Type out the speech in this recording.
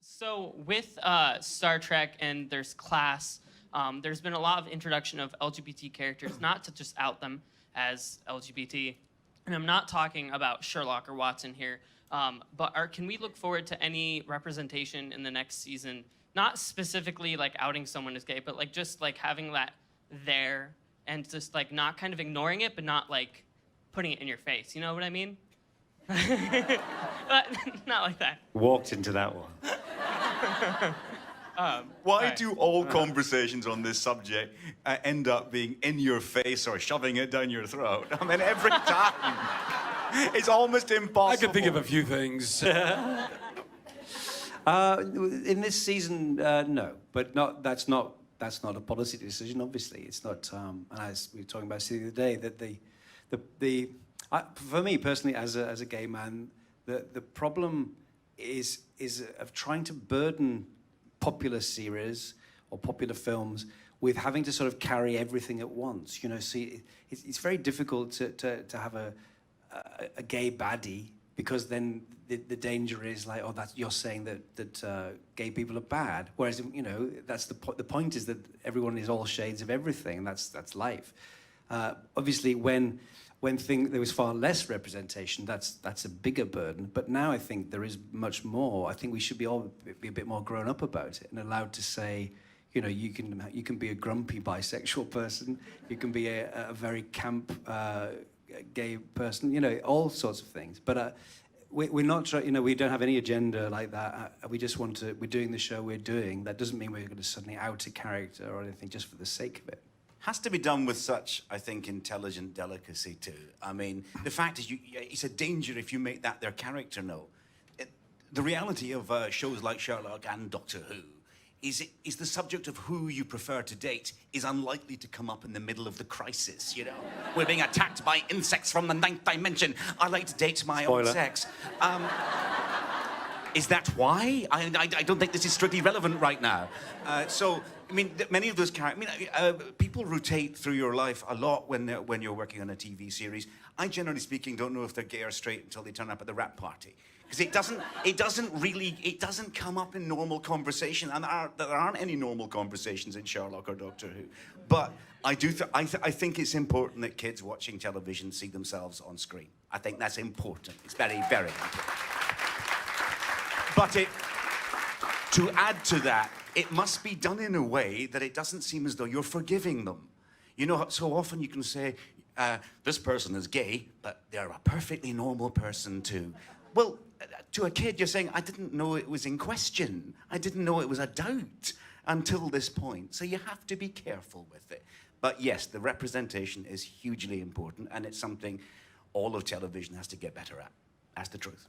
So with Star Trek and there's Class, there's been a lot of introduction of LGBT characters, not to just out them as LGBT. And I'm not talking about Sherlock or Watson here, but can we look forward to any representation in the next season? Not specifically like outing someone as gay, but like just like having that there and just like not kind of ignoring it, but not like putting it in your face. You know what I mean? But not like that. Walked into that one. Why do all conversations on this subject end up being in your face or shoving it down your throat? I mean, every time. It's almost impossible. I can think of a few things. In this season, no, but that's not a policy decision. Obviously, it's not. And as we were talking about the other day, that for me personally, as a gay man, the problem is of trying to burden popular series or popular films with having to sort of carry everything at once. You know, see, it's very difficult to have a gay baddie, because then the danger is like, oh, you're saying that gay people are bad. Whereas, you know, that's the point is that everyone is all shades of everything, and that's life. Obviously, when there was far less representation, that's a bigger burden. But now I think there is much more. I think we should be a bit more grown up about it and allowed to say, you know, you can be a grumpy bisexual person, you can be a very camp gay person, you know, all sorts of things. But we're not trying, you know, we don't have any agenda like that. We just want to. We're doing the show we're doing. That doesn't mean we're going to suddenly out a character or anything just for the sake of it. Has to be done with such, I think, intelligent delicacy too. I mean, the fact is, it's a danger if you make that their character. No, the reality of shows like Sherlock and Doctor Who is the subject of who you prefer to date is unlikely to come up in the middle of the crisis. You know, we're being attacked by insects from the 9th dimension. I like to date my own sex. Is that why? I don't think this is strictly relevant right now. So, I mean, many of those characters, people rotate through your life a lot when you're working on a TV series. I, generally speaking, don't know if they're gay or straight until they turn up at the rap party. Because it doesn't come up in normal conversation. And there aren't any normal conversations in Sherlock or Doctor Who. But I think it's important that kids watching television see themselves on screen. I think that's important. It's very, very important. But to add to that, it must be done in a way that it doesn't seem as though you're forgiving them. You know, so often you can say, this person is gay, but they're a perfectly normal person too. Well, to a kid, you're saying, I didn't know it was in question. I didn't know it was a doubt until this point. So you have to be careful with it. But yes, the representation is hugely important, and it's something all of television has to get better at. That's the truth.